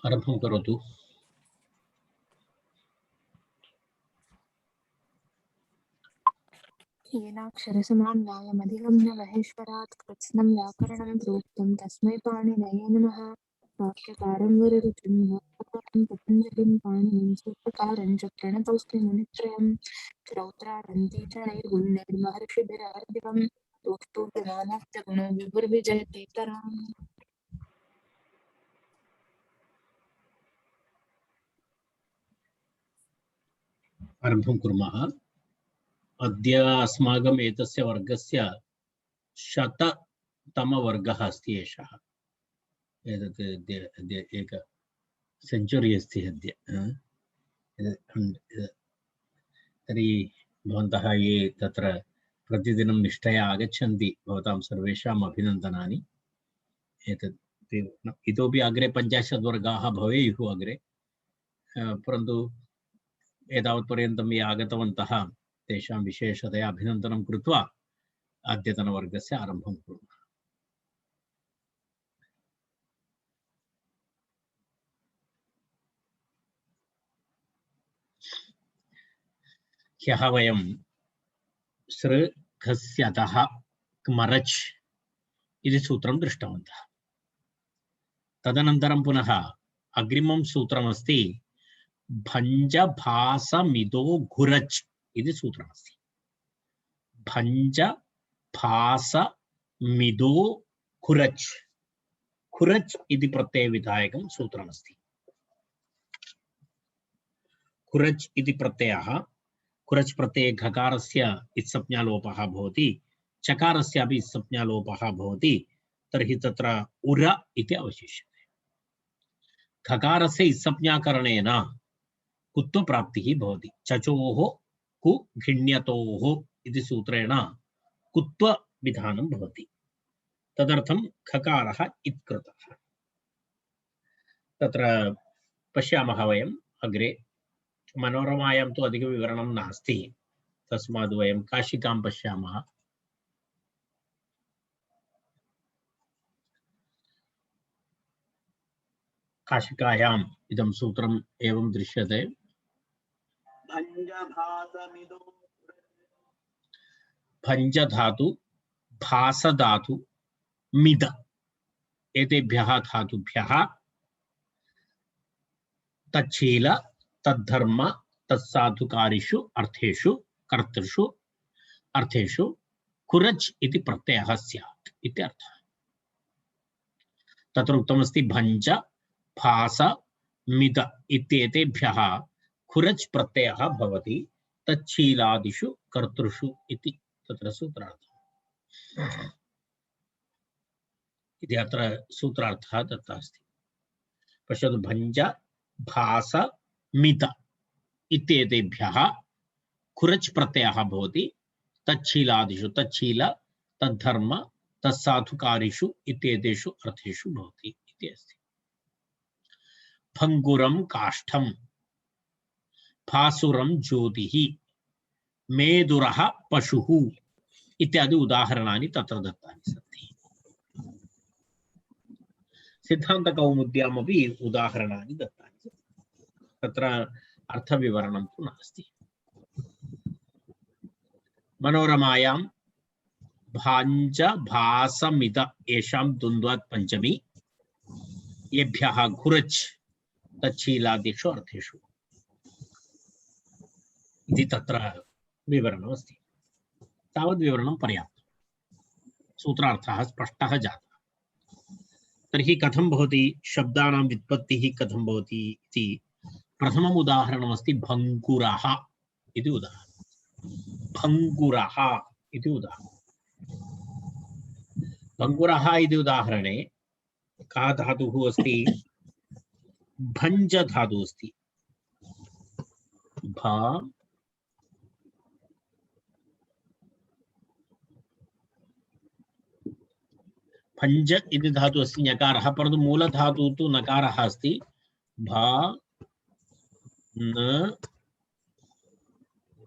आरम्भं करोतु। येनाक्षरसमाम्नायमधिगम्य महेश्वरात् कृत्स्नं व्याकरणं प्रोक्तं तस्मै पाणिनये नमः। वाक्यकारं वररुचिं भाष्यकारं पतञ्जलिं पाणिनिं सूत्रकारं च प्रणतोऽस्मि मुनित्रयं। श्रौत्रारन्ती च नैर्गुण्यैर्महर्षिभिरर्दिवं तोष्टो ज्ञानस्य गुणो विभुर्विजयतेतराम्। आरम्भं कुर्मः। अद्य अस्माकम् एतस्य वर्गस्य 100तमवर्गः अस्ति एषः। एतत् अद्य एक सेञ्चुरि अस्ति अद्य। तर्हि भवन्तः ये तत्र प्रतिदिनं निष्ठया आगच्छन्ति भवतां सर्वेषाम् अभिनन्दनानि। एतत् इतोपि अग्रे 50 वर्गाः भवेयुः अग्रे, परन्तु एतावत्पर्यन्तं ये आगतवन्तः तेषां विशेषतया अभिनन्दनं कृत्वा अद्यतनवर्गस्य आरम्भं कुर्मः। ह्यः वयं सृ घस्यतः क्मरच् इति सूत्रं दृष्टवन्तः। तदनन्तरं पुनः अग्रिमं सूत्रमस्ति भञ्जभासमिदो घुरच् इति सूत्रमस्ति। भञ्जभासमिदो घुरच्, घुरच् इति प्रत्ययविधायकं सूत्रमस्ति। घुरच् इति प्रत्ययः, घुरच् प्रत्यये घकारस्य इत्संज्ञालोपः भवति, चकारस्यापि इत्संज्ञालोपः भवति, तर्हि तत्र उर इति अवशिष्यते। घकारस्य इत्संज्ञाकरणेन कुत्वप्राप्तिः भवति। चचोः कु घिण्यतोः इति सूत्रेण कुत्वविधानं भवति। तदर्थं खकारः इत्कृतः। तत्र पश्यामः वयम् अग्रे। मनोरमायां तु अधिकविवरणं नास्ति, तस्मात् वयं काशिकां पश्यामः। काशिकायाम् इदं सूत्रम् एवं दृश्यते। भञ्जधातु, भासधातु, मिद एतेभ्यः धातुभ्यः तच्छील, तद्धर्म, तत्साधुकारिषु अर्थेषु कर्तृषु अर्थेषु कुरच् इति प्रत्ययः स्यात् इति अर्थः। तत्र उक्तमस्ति भञ्ज भास मिद इत्येतेभ्यः कुरच् प्रत्ययः भवति तच्छीलादिषु कर्तृषु इति तत्र सूत्रार्थः। इति अत्र सूत्रार्थः दत्तः अस्ति। पश्यतु, भञ्ज भास मिद इत्येतेभ्यः कुरच् प्रत्ययः भवति तच्छीलादिषु, तच्छील, तद्धर्म, तत्साधुकारिषु इत्येतेषु अर्थेषु भवति इति अस्ति। भङ्गुरं काष्ठं, भासुरं ज्योतिः, मेदुरः पशुः इत्यादि उदाहरणानि तत्र दत्तानि सन्ति। सिद्धान्तकौमुद्यामपि उदाहरणानि दत्तानि सन्ति। तत्र अर्थविवरणं तु नास्ति। मनोरमायां भाञ्ज भासमिद येषां द्वन्द्वात् पञ्चमी, येभ्यः घुरच् तच्छीलादिषु अर्थेषु इति तत्र विवरणमस्ति। तावद् विवरणं पर्याप्तं। सूत्रार्थः स्पष्टः जातः। तर्हि कथं भवति, शब्दानां व्युत्पत्तिः कथं भवति इति प्रथमम् उदाहरणमस्ति भङ्गुरः इति उदाहरणं। भङ्गुरः इति उदाहरणं। भङ्गुरः इति उदाहरणे का धातुः अस्ति? भञ्ज धातुः अस्ति। भञ्ज इति धातुः अस्ति ञकारः, परन्तु मूलधातुः तु नकारः अस्ति। भा न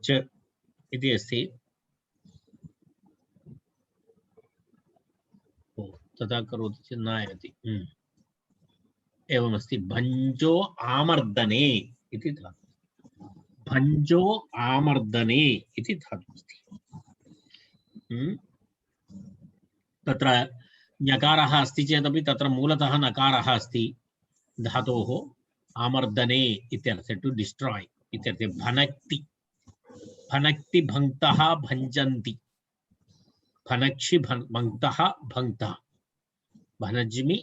च इति अस्ति। तथा करोति चेत् न आयाति। एवमस्ति भञ्जो आमर्दने इति धातुः। भञ्जो आमर्दने इति धातुः अस्ति। तत्र ञकारः अस्ति चेदपि तत्र मूलतः नकारः अस्ति धातोः आमर्दने इत्यर्थे टु डिस्ट्रॉय इत्यर्थे भनक्ति भनक्ति भङ्क्तः भञ्जन्ति भनक्षि भङ्क्तः भङ्क्तः भनज्मि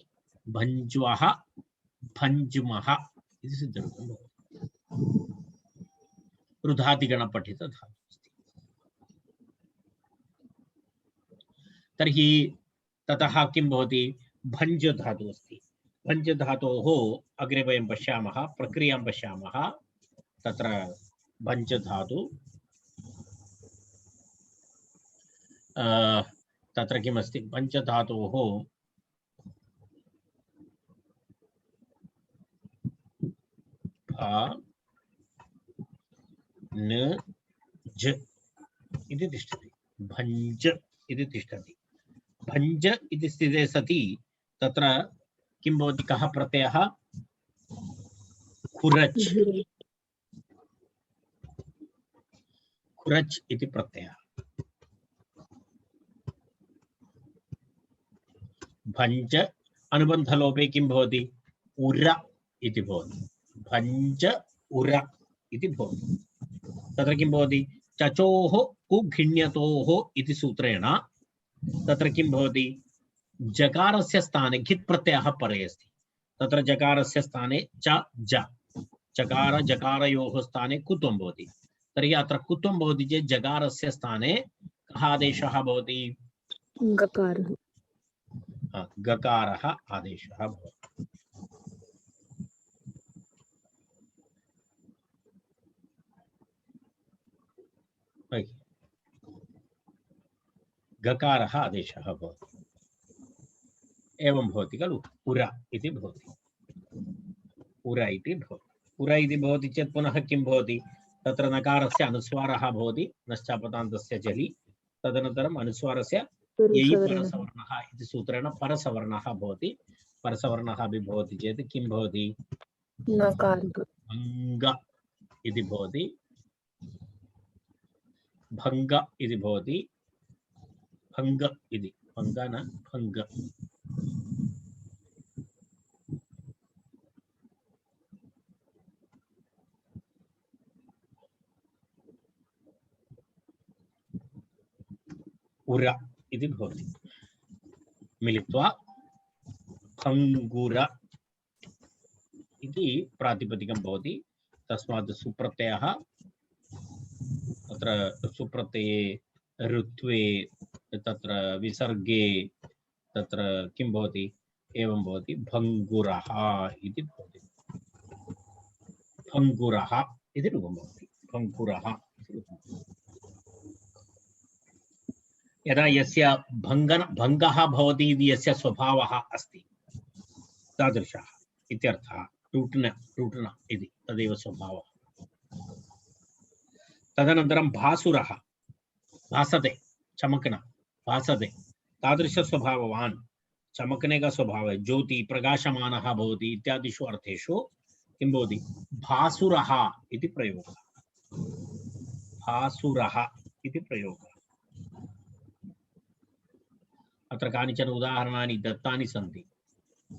भञ्ज्वः भञ्ज्मः इति सिद्धरूपं रुधादिगणपठित धातुः अस्ति। तर्हि ततः किं भवति भञ्ज धातुः अस्ति। भञ्ज धातोः अग्रे वयं पश्यामः प्रक्रियां पश्यामः। तत्र भञ्ज धातु तत्र किमस्ति भञ्ज धातोः न ज इति तिष्ठति। भञ्ज इति तिष्ठति। भञ्ज इति स्थिते सति तत्र किं भवति कः प्रत्ययः खुरच् खुरच् इति प्रत्ययः। भञ्ज अनुबन्धलोपे किं भवति उर इति भवति। भञ्ज उर इति भवति। तत्र किं भवति चचोः कुघिण्यतोः इति सूत्रेण तत्र किं भवति जकारस्य स्थाने घित् प्रत्ययः परे अस्ति। तत्र जकारस्य स्थाने च ज चकार जकारयोः स्थाने कुत्वं भवति। तर्हि अत्र कुत्वं भवति चेत् जकारस्य स्थाने कः आदेशः भवति गकारः। गकारः आदेशः भवति। गकारः आदेशः भवति। एवं भवति खलु उर इति भवति। उर इति भवति। उर इति भवति चेत् पुनः किं भवति तत्र नकारस्य अनुस्वारः भवति नश्चापतान्तस्य जलि। तदनन्तरम् अनुस्वारस्य ययि परसवर्णः इति सूत्रेण परसवर्णः भवति। परसवर्णः अपि भवति चेत् किं भवति भङ्ग इति भवति। भङ्ग इति भवति। भङ्ग इति भङ्ग न भङ्ग। उर इति भवति मिलित्वा भङ्गुर इति प्रातिपदिकं भवति। तस्मात् सुप्रत्ययः तत्र सुप्रत्यये ऋत्वे तत्र विसर्गे तत्र किं भवति एवं भवति भङ्गुरः इति भवति। भङ्गुरः इति रूपं भवति। भङ्गुरः यदा यस्य भङ्गः भवति इति यस्य स्वभावः अस्ति तादृशः इत्यर्थः। टूटन इति तदेव स्वभावः। तदनन्तरं भासुरः भासते चमकन भासते तादृशस्वभाववान्। चमकने का स्वभाव है ज्योति प्रकाशमानः भवति इत्यादिषु अर्थेषु किं भवति भासुरः इति प्रयोगः। भासुरः इति प्रयोगः। अत्र कानिचन उदाहरणानि दत्तानि सन्ति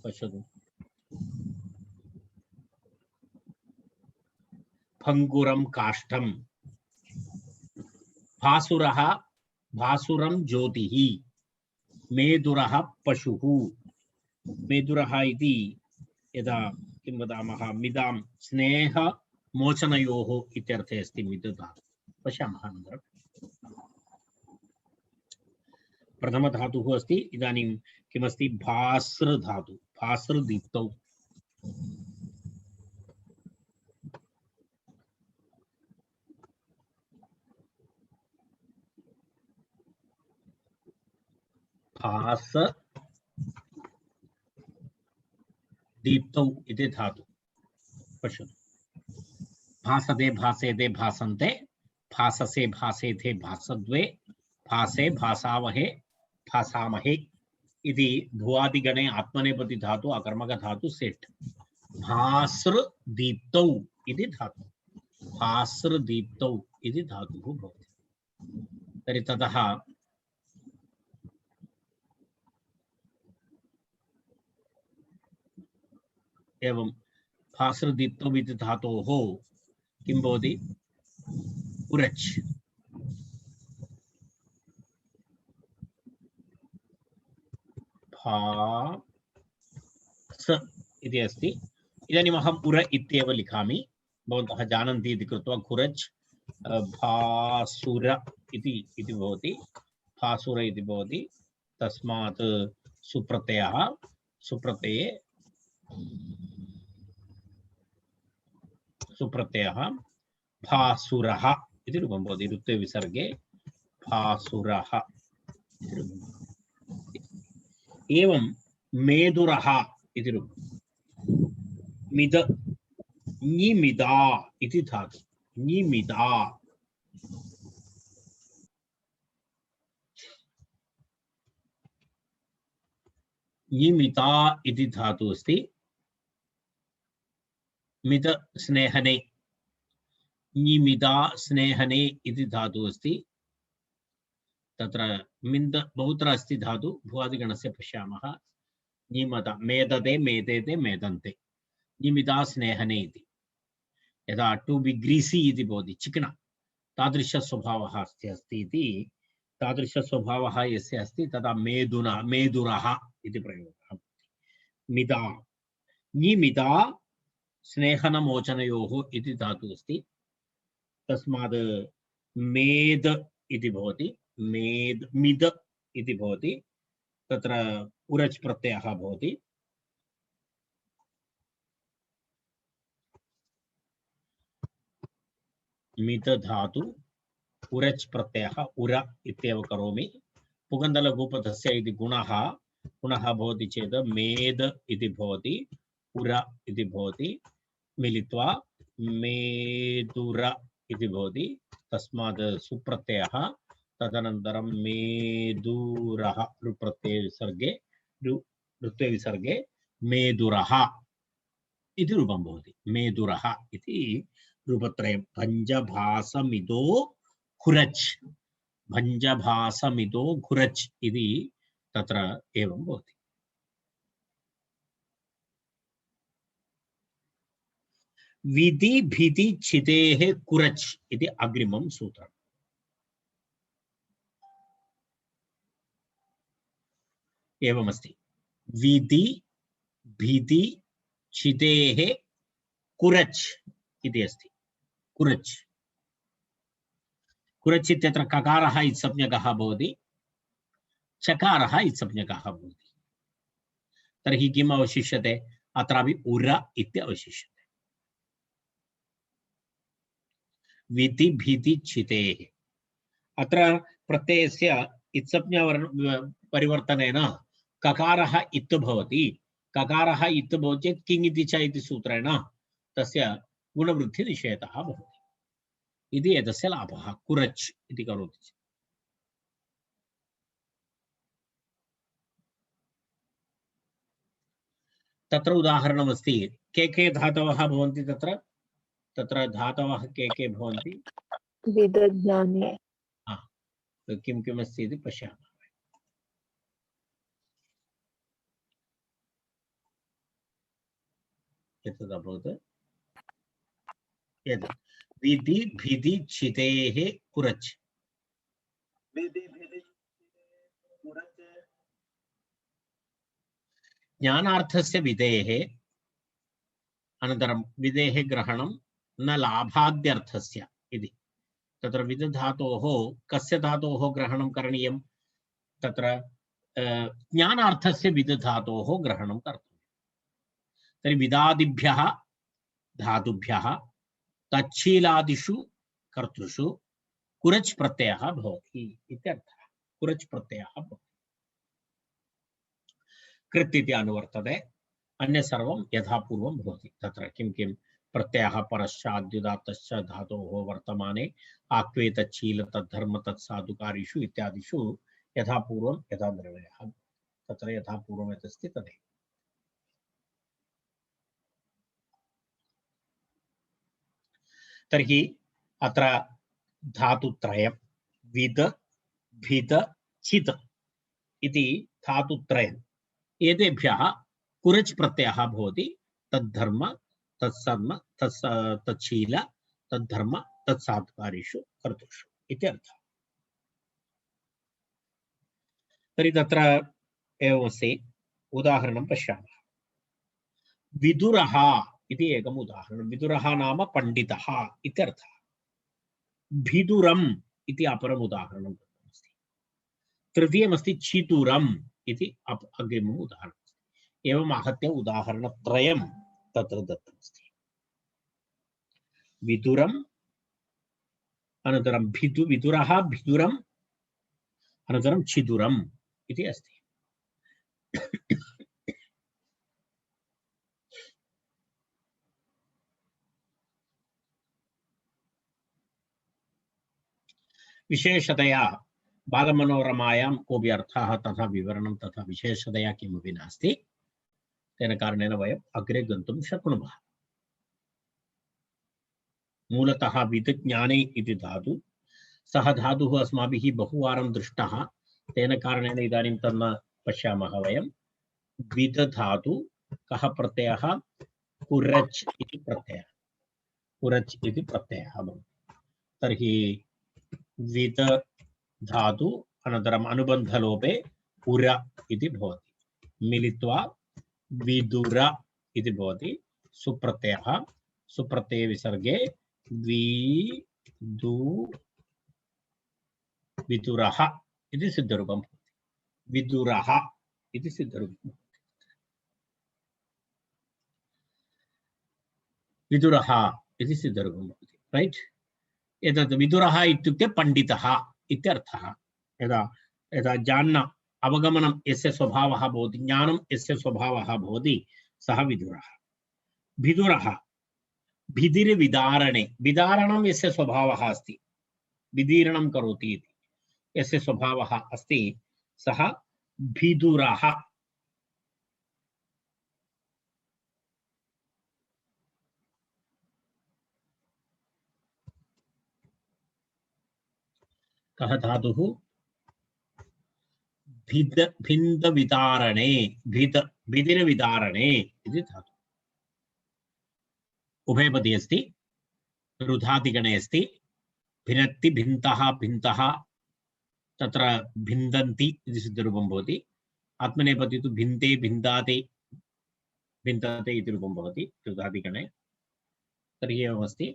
पश्यतु। भङ्गुरं काष्ठं भासुरः भासुरं ज्योतिः मेदुरः पशुः। मेदुरः इति यदा किं वदामः मिदां स्नेहमोचनयोः इत्यर्थे अस्ति मिदुधा। पश्यामः अनन्तरं। प्रथमधातुः अस्ति इदानीं किमस्ति भासृ धातु। भासृदीप्तौ भास दीप्तौ इति धातु। पश्यतु भासते भासेते भासन्ते भाससे भासेते भासद्वे भासे भासावहे भासामहे इति भुवादिगणे आत्मनेपदी धातु अकर्मक धातु सेट्। भास्रदीप्तौ इति धातुः, भास्रदीप्तौ इति धातुः भवति। तर्हि ततः एवं भास्रदीप्तौ इति धातोः किं भवति? उरच्। भास इति अस्ति। इदानीम् अहम् उर इत्येव लिखामि, भवन्तः जानन्ति इति कृत्वा। कुरच् भासुर इति भवति, भासुर इति भवति। तस्मात् सुप्रत्ययः, सुप्रत्यये सुप्रत्ययः भासुरः इति रूपं भवति। ऋत्वे विसर्गे भासुरः इति रूपं भवति। एवं मेदुरः इति रूपं। मिद निमिदा इति धातु, निमिदा। निमिता इति धातु अस्ति। मिद स्नेहने, निमिदा स्नेहने इति धातु अस्ति। तत्र मिन्द बहुत्र अस्ति धातु, भुवादिगणस्य पश्यामः। निमद, मेदते, मेदेते, मेदन्ते, निमिदा स्नेहने इति। यदा टु बि ग्रीसी इति भवति, चिकन, तादृशस्वभावः अस्ति इति। तादृशस्वभावः यस्य अस्ति तदा मेदुना, मेदुरः इति प्रयोगः। मिदा, निमिदा स्नेहनमोचनयोः इति धातुः अस्ति। तस्मात् मेद इति भवति, मेद मिद इति भवति। तत्र उरच् प्रत्ययः भवति। मिद धातु उरच् प्रत्ययः, उर इत्येव करोमि। पुगन्धलघुपदस्य इति गुणः भवति चेत् मेद इति भवति, उर इति भवति, मिलित्वा मेदुर इति भवति। तस्मात् सुप्रत्ययः, तदनन्तरं मेदुरः, ऋप्रत्यये विसर्गे, ऋत्वे विसर्गे मेदुरः इति रूपं भवति। मेदुरः इति रूपत्रयं। भञ्जभासमिदो घुरच्, भञ्जभासमिदो घुरच् इति तत्र एवं भवति। विधि भिधि छितेः कुरच् इति अग्रिमं सूत्रम्। एवमस्ति। विधि भिधि छितेः कुरच् इति अस्ति। कुरच्, कुरच् इत्यत्र ककारः इत्संज्ञकः भवति, चकारः इत्संज्ञकः भवति। तर्हि किम् अवशिष्यते? अत्रापि उर इति अवशिष्यते। विधि भिधि छितेः, अत्र प्रत्ययस्य इत्संज्ञावर्ण परिवर्तनेन ककारः इत् भवति। ककारः इत् भवति चेत् किङ् इति च इति सूत्रेण तस्य गुणवृद्धिनिषेधः भवति। इति एतस्य लाभः, कुरच् इति करोति चेत्। तत्र उदाहरणमस्ति। के धातवः भवन्ति तत्र? तत्र धातवः के भवन्ति? विदज्ञाने। किं किमस्ति इति पश्यामः। एतद् अभवत्, एतत् विधि भिधि छितेः कुरच्। विधि भिधि कुरच् ज्ञानार्थस्य विधेः, अनन्तरं विधेः ग्रहणं न लाभाद्यर्थस्य इति। तत्र विधधातोः कस्य धातोः ग्रहणं करणीयं? तत्र ज्ञानार्थस्य विधधातोः ग्रहणं कर्तव्यं। तर्हि विदादिभ्यः धातुभ्यः तच्छीलादिषु कर्तृषु कुरच् प्रत्ययः भवति इत्यर्थः। कुरच् प्रत्ययः भवति। कृत् इति अनुवर्तते, अन्य सर्वं यथा पूर्वं भवति। तत्र किं किं प्रत्ययः परश्च अद्युदात्तश्च धातोः वर्तमाने आक्वे तच्छील तद्धर्म तत्साधुकारीषु इत्यादिषु यथा पूर्वं यथा निर्णयः, तत्र यथा पूर्वं यदस्ति तदेव। तर्हि अत्र धातुत्रयं विद भिद चित् इति धातुत्रयम् एतेभ्यः कुरच् प्रत्ययः भवति तद्धर्म तत्सर्म तच्छील तद्धर्म तत्सात्कारेषु कर्तुषु इत्यर्थः तर्हि तत्र एवमस्ति उदाहरणं पश्यामः विदुरः इति एकम् उदाहरणं विदुरः नाम पण्डितः इत्यर्थः भिदुरम् इति अपरम् उदाहरणम् अस्ति तृतीयमस्ति चितुरम् इति अग्रिमम् उदाहरणम् एवम् आहत्य उदाहरणत्रयं तत्र दत्तमस्ति विदुरम् अनन्तरं विदुरः भिदुरम् अनन्तरं चिदुरम् इति अस्ति विशेषतया बालमनोरमायां कोऽपि अर्थः तथा विवरणं तथा विशेषतया किमपि नास्ति तेन कारणेन वयम् अग्रे गन्तुं शक्नुमः मूलतः विद्ज्ञाने इति धातु सः धातुः अस्माभिः बहुवारं दृष्टः तेन कारणेन इदानीं तन्न पश्यामः वयं विद धातु कः प्रत्ययः कुरच् इति प्रत्ययः कुरच् इति प्रत्ययः भवति तर्हि विद धातु अनन्तरम् अनुबन्धलोपे उर इति भवति मिलित्वा विदुर इति भवति सुप्रत्ययः सुप्रत्यये विसर्गे विदुरः इति सिद्धरूपं भवति विदुरः इति सिद्धरूपं विदुरः इति सिद्धरूपं भवति रैट् एतत् विदुरः इत्युक्ते पण्डितः इत्यर्थः यदा यदा ज्ञान अवगमनं यस्य स्वभावः भवति ज्ञानं यस्य स्वभावः भवति सः विदुरः भिदुरः भिदिर्विदारणे विदारणं यस्य स्वभावः अस्ति विदीर्णं करोति इति यस्य स्वभावः अस्ति सः भिदुरः कः धातुः भिन्दविदारणे भिदिर्विदारणे इति धातुः उभयपदी अस्ति रुधादिगणे अस्ति भिनत्ति भिन्तः भिन्तः तत्र भिन्दन्ति इति सिद्धरूपं भवति आत्मनेपदी तु भिन्ते भिन्दाते भिन्दते इति रूपं भवति रुधादिगणे तर्हि एवमस्ति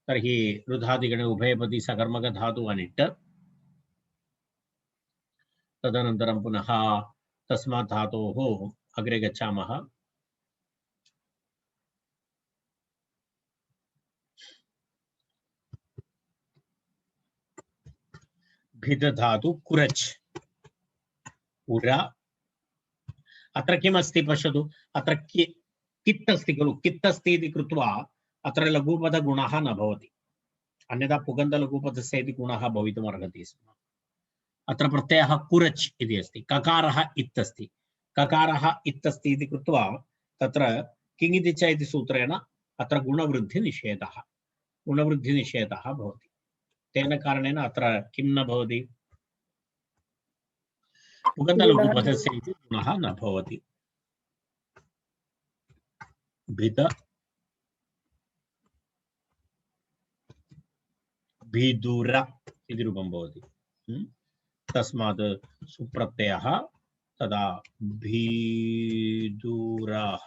तर्हि रुधादिगणे उभयपदी सकर्मक धातु अनिट् तदनन्तरं पुनः तस्मात् धातोः अग्रे गच्छामः भिद धातु कुरच् उर अत्र किमस्ति पश्यतु अत्र कित् अस्ति खलु कित् अस्ति इति कृत्वा अत्र लघुपदगुणः न भवति अन्यथा पुगन्धलघुपदस्य इति गुणः भवितुम् अर्हति स्म अत्र प्रत्ययः कुरच् इति अस्ति ककारः इत् अस्ति ककारः इत् अस्ति इति कृत्वा तत्र किङिति च इति सूत्रेण अत्र गुणवृद्धिनिषेधः भवति तेन कारणेन अत्र किं न भवति पुगन्धलघुपदस्य इति गुणः न भवति भिद भिदुर इति रूपं भवति तस्मात् सुप्रत्ययः तदा भिदुरः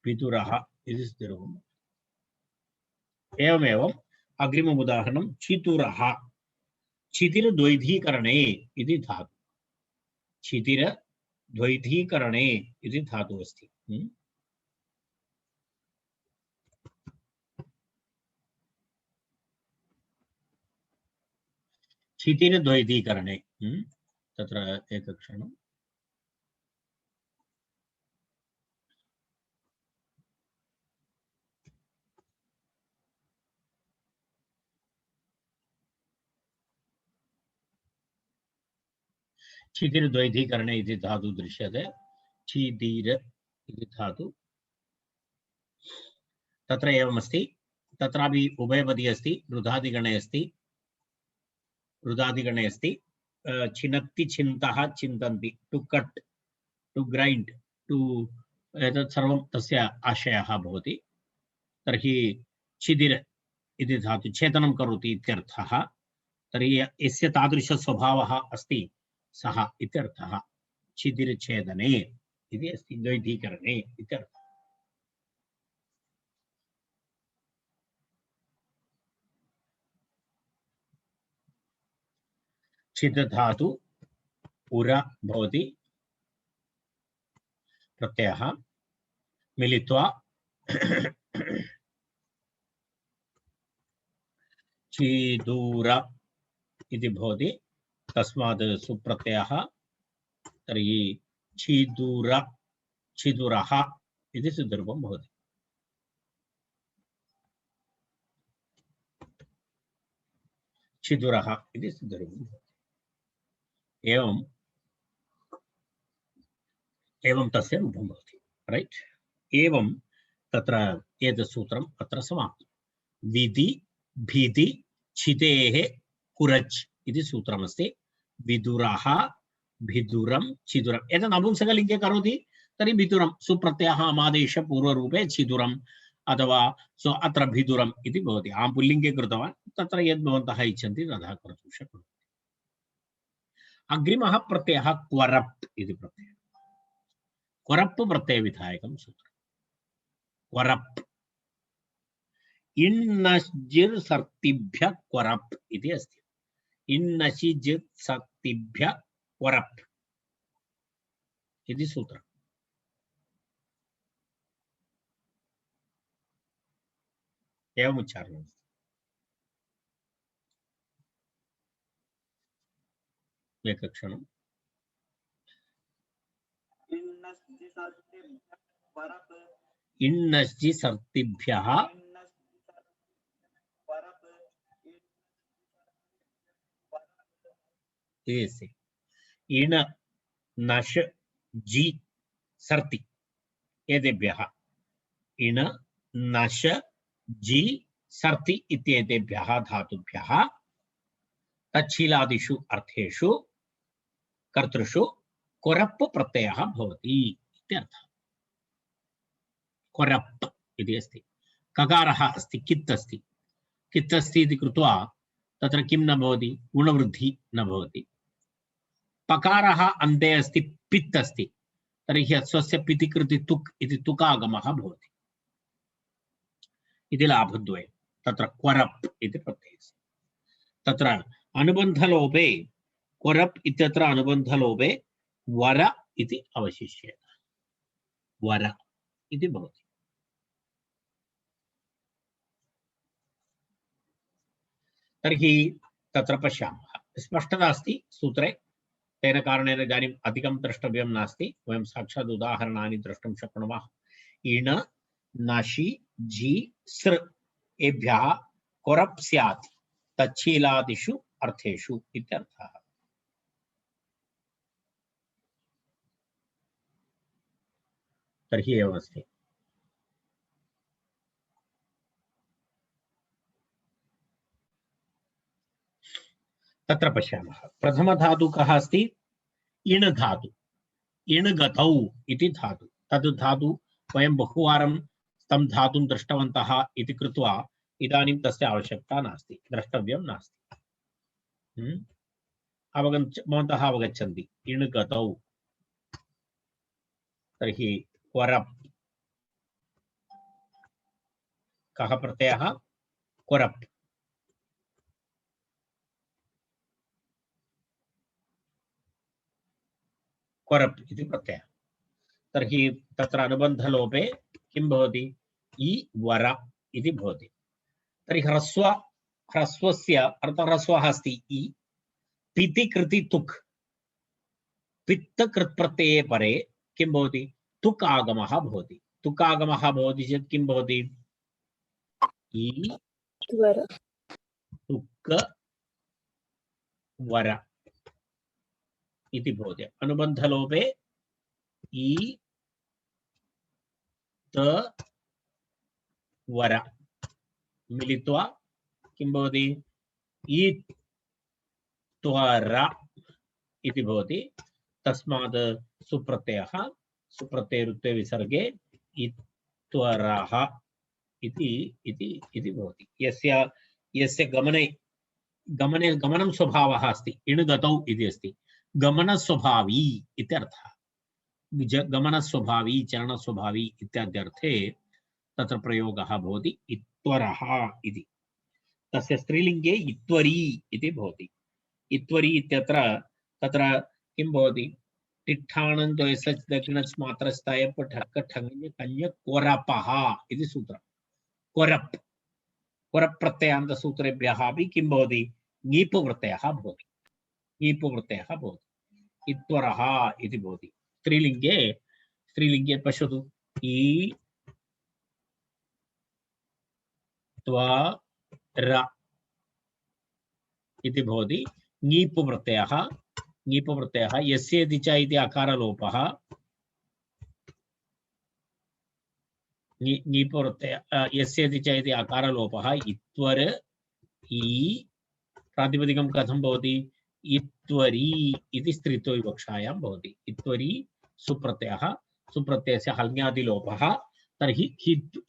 भिदुरः इति स्थिरम् एवमेवम् अग्रिमम् उदाहरणं चितुरः क्षितिरद्वैधीकरणे इति धातु क्षितिरद्वैधीकरणे इति धातुः अस्ति क्षितिरद्वैधीकरणे तत्र एकक्षणम् क्षितिरद्वैधीकरणे इति धातु दृश्यते क्षितिर इति धातु तत्र एवमस्ति तत्रापि उभयपदी अस्ति रुधादिगणे अस्ति छिनत्ति छिन्तः चिन्तन्ति to cut to grind to एतत् सर्वं तस्य आशयः भवति तर्हि छिदिर इति धातु छेदनं करोति इत्यर्थः तर्हि यस्य तादृश स्वभावः अस्ति सः इत्यर्थः छिदिरछेदने इति अस्ति द्वैधीकरणे इत्यर्थः छिद धातु उर भवति प्रत्ययः मिलित्वा छिदूर इति भवति तस्मात् सुप्रत्ययः तर्हि छिदुरः इति सिद्धरूपं भवति छिदुरः इति सिद्धरूपं भवति एवं तस्य रूपं भवति राइट एवं तत्र एतत् सूत्रम् अत्र समाप्तं विधि भीति छिदेः कुरच् इति सूत्रमस्ति विदुरः भिदुरं छिदुरम् एतत् नपुंसकलिङ्गे करोति तर्हि भिदुरं सुप्रत्ययः आमादेश पूर्वरूपे छिदुरम् अथवा सो अत्र भिदुरम् इति भवति अहं पुल्लिङ्गे कृतवान् तत्र यद् भवन्तः इच्छन्ति तथा कर्तुं शक्नुवन्ति अग्रिमः प्रत्ययः क्वरप् इति प्रत्ययः क्वरप् प्रत्ययविधायकं सूत्रम् क्वरप् इन्नश्जिर् सर्तिभ्य क्वरप् इति अस्ति इन्नशिजिर् सर्तिभ्य क्वरप् इति सूत्रम् एवम् उच्चारणम् एकक्षणम् इन्नश्जि सर्तिभ्यः इण नश जी सर्ति एतेभ्यः इण नश जी सर्ति इत्येतेभ्यः धातुभ्यः तच्छीलादिषु अर्थेषु कर्तृषु क्वरप् प्रत्ययः भवति इत्यर्थः क्वरप् इति अस्ति ककारः अस्ति कित् अस्ति इति कृत्वा तत्र किं न भवति गुणवृद्धि न भवति पकारः अन्ते अस्ति पित् अस्ति तर्हि स्वस्य पिति कृति तुक् इति तुकागमः भवति इति लाभद्वयं तत्र क्वरप् इति प्रत्ययः तत्र अनुबन्धलोपे क्वरप् इत्यत्र अनुबन्धलोपे वर इति अवशिष्येत वर इति भवति तर्हि तत्र पश्यामः स्पष्टता अस्ति सूत्रे तेन कारणेन इदानीम् अधिकं द्रष्टव्यं नास्ति वयं साक्षात् उदाहरणानि द्रष्टुं शक्नुमः इण नशि जी सृ एभ्यः क्वरप् स्यात् तच्छीलादिषु अर्थेषु इत्यर्थः तर्हि एवमस्ति तत्र पश्यामः प्रथमधातु कः अस्ति इण धातु इण गतौ इति धातु तद् धातु वयं बहुवारं तं धातुं दृष्टवन्तः इति कृत्वा इदानीं तस्य आवश्यकता नास्ति द्रष्टव्यं नास्ति भवन्तः अवगच्छन्ति इण गतौ तर्हि क्वरप् कः प्रत्ययः क्वरप् क्वरप् इति प्रत्ययः तर्हि तत्र अनुबन्धलोपे किं भवति इ वर इति भवति तर्हि ह्रस्वस्य अर्थह्रस्वः अस्ति इ पिति कृति तुक् पित्त कृत् प्रत्यये परे किं भवति तुक् आगमः भवति तुक् आगमः भवति चेत् किं भवति इ तुक् वर इति भवति अनुबन्धलोपे इ त वर मिलित्वा किं भवति इत्वर इति भवति। तस्मात् सुप्रत्ययः सुप्रत्ययरुत्ते विसर्गे इत्वरः इति इति इति भवति। यस्य गमने गमनं स्वभावः अस्ति, इणुगतौ इति अस्ति, गमनस्वभावी इत्यर्थः। गमनस्वभावी चरणस्वभावी इत्याद्यर्थे तत्र प्रयोगः भवति इत्वरः इति। तस्य स्त्रीलिङ्गे इत्वरी इति भवति। इत्वरी इत्यत्र तत्र किं भवति टिट्ठाणन्द्वयसच् दक्षिणच् मात्रच् तयप् ठक् ठञ् कञ् कोरपः इति सूत्रम्। कोरप् कोरप् प्रत्ययान्तसूत्रेभ्यः अपि किं भवति ङीप् प्रत्ययः भवति। ङीप् प्रत्ययः भवति इत्वरः इति भवति। स्त्रीलिङ्गे पश्यतु इ त्वर इति भवति। ङीप् प्रत्ययः यस्येति च इति अकारलोपः ङीप् प्रत्ययः यस्येति च इति अकारलोपः इत्वर इ प्रातिपदिकं कथं भवति इत्वरी इति स्त्रीत्व विवक्षायां भवति। इत्वरी सुप्रत्ययः सुप्रत्ययस्य हल्ङ्यादिलोपः तर्हि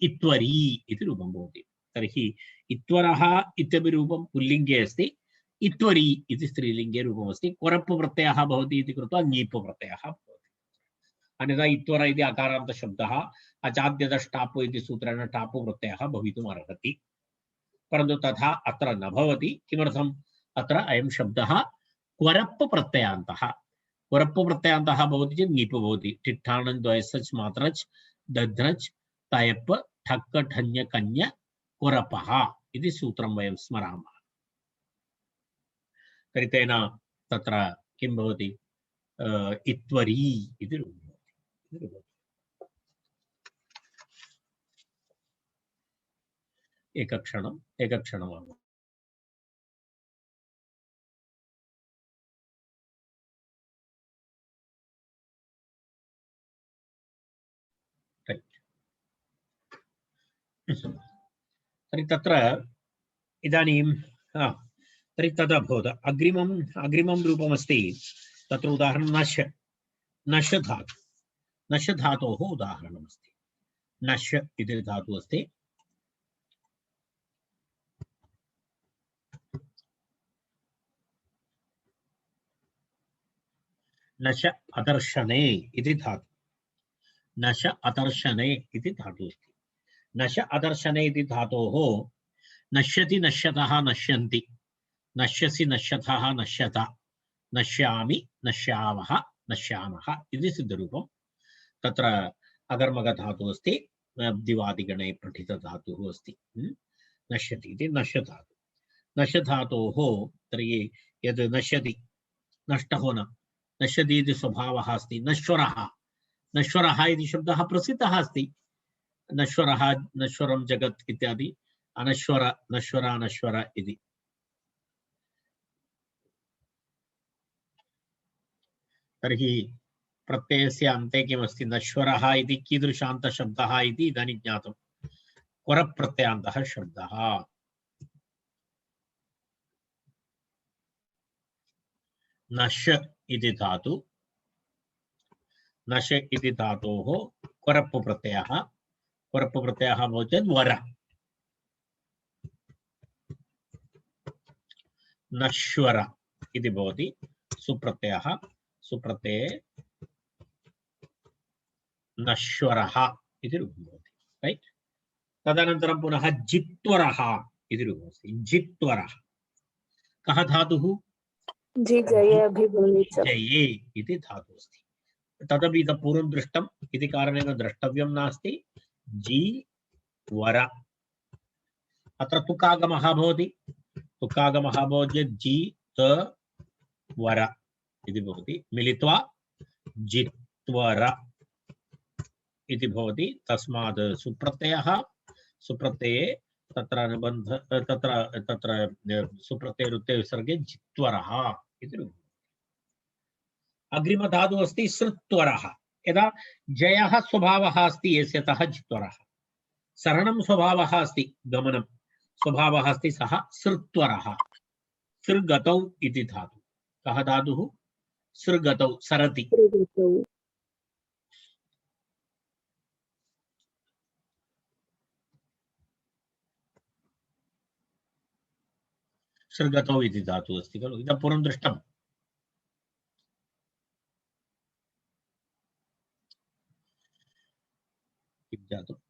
इत्वरी इति रूपं भवति। तर्हि इत्वरः इत्यपि रूपं पुल्लिङ्गे अस्ति, इत्वरी इति स्त्रीलिङ्गे रूपमस्ति। कोरप् प्रत्ययः भवति इति कृत्वा ङीप् प्रत्ययः भवति। अन्यथा इत्वर इति अकारान्तशब्दः अचाद्यतष्टाप् इति सूत्रेण टाप् प्रत्ययः भवितुम् अर्हति, परन्तु तथा अत्र न भवति। किमर्थम् अत्र अयं शब्दः क्वरप् प्रत्ययान्तः। क्वरप् प्रत्ययान्तः भवति चेत् ङीप् भवति। टिट्ठाणन् द्वयसच् मात्रच् दध्नच् तयप् ठक् ठञ् कञ् कोरपः इति सूत्रं वयं स्मरामः। तर्हि तेन तत्र किं भवति इत्वरी इति रूपं। एकक्षणम् तर्हि तत्र इदानीं तर्हि तदभूत्। अग्रिमं रूपमस्ति तत्र उदाहरणं नश् धातु। नश् धातोः उदाहरणमस्ति। नश् इति धातुः अस्ति। नश अदर्शने इति धातु। नश अदर्शने इति धातुः अस्ति। नश अदर्शने इति धातोः नश्यति नश्यतः नश्यन्ति, नश्यसि नश्यतः नश्यत, नश्यामि नश्यावः नश्यामः इति सिद्धरूपं। तत्र अगर्मकधातुः अस्ति, दिवादिगणे पठितधातुः अस्ति। नश्यति इति नश्यधातु। नश्यधातोः तर्हि यद् नश्यति नष्टः न नश्यति इति स्वभावः अस्ति। नश्वरः इति शब्दः प्रसिद्धः अस्ति। नश्वरः नश्वरं जगत् इत्यादि अनश्वर नश्वर अनश्वर इति। तर्हि प्रत्ययस्य अन्ते किमस्ति नश्वरः इति कीदृशान्तशब्दः इति इदानीं ज्ञातं। क्वरप्रत्ययान्तः शब्दः। नश् इति धातु। नश इति धातोः क्वरप् प्रत्ययः। क्वरप् प्रत्ययः भवति चेत् वर। नश्वर इति भवति सुप्रत्ययः। सुप्रत्यये नश्वरः इति रूपं भवति। रैट्। तदनन्तरं पुनः जित्वरः इति रूपमस्ति। जित्वरः कः धातुः जये इति धातुः अस्ति। तदपि इतः पूर्वं दृष्टम् इति कारणेन द्रष्टव्यं नास्ति। जि वर अत्र तुकागमः भवति। तुकागमः भवति जि त वर इति भवति। मिलित्वा जित्वर इति भवति। तस्मात् सुप्रत्ययः सुप्रत्यये तत्र अनुबन्ध तत्र सुप्रत्ययरुत्ते विसर्गे जित्वरः इति रूपम्। अग्रिमधातुः अस्ति सृत्वरः। यदा जयः स्वभावः अस्ति यस्यतः जित्वरः। सरणं स्वभावः अस्ति, गमनं स्वभावः अस्ति, सः सृत्वरः। सृगतौ इति धातु। कः धातुः? सृगतौ, सरति। सृगतौ सृगतौ इति धातुः अस्ति खलु, इतः पूर्वं दृष्टम्। किं जातम्?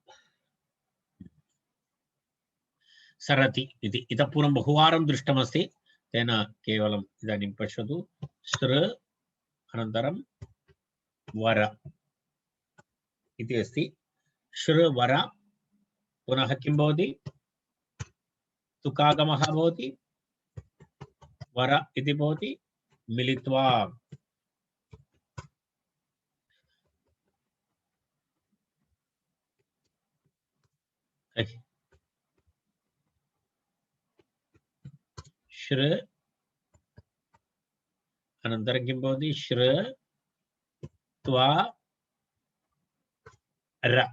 सरति इति इतः पूर्वं बहुवारं दृष्टमस्ति, तेन केवलम् इदानीं पश्यतु। सृ अनन्तरं वर इति अस्ति। श्र वर पुनः किं भवति? तुकागमः भवति, वर इति भवति, मिलित्वा श्र अनन्तरं किं भवति? श्र त्वा र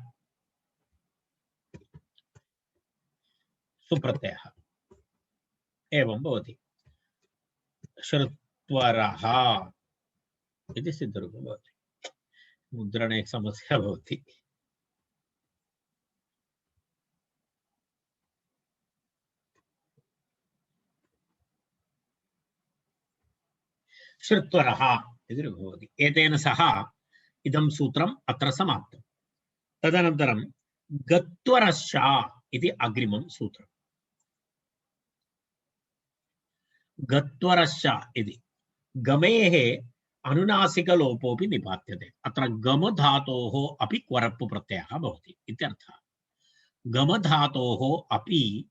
सुप्रत्ययः एवं भवति। श्रुत्वरः इति सिद्धरूपं भवति। मुद्रणे समस्या भवति। श्रुत्वरः इति भवति। एतेन सह इदं सूत्रम् अत्र समाप्तं। तदनन्तरं गत्वरश्च इति अग्रिमं सूत्रम्। गत्वरश्च इति गमेः अनुनासिकलोपोऽपि निपात्यते। अत्र गम धातोः अपि क्वरप्पु प्रत्ययः भवति इत्यर्थः। गम धातोः अपि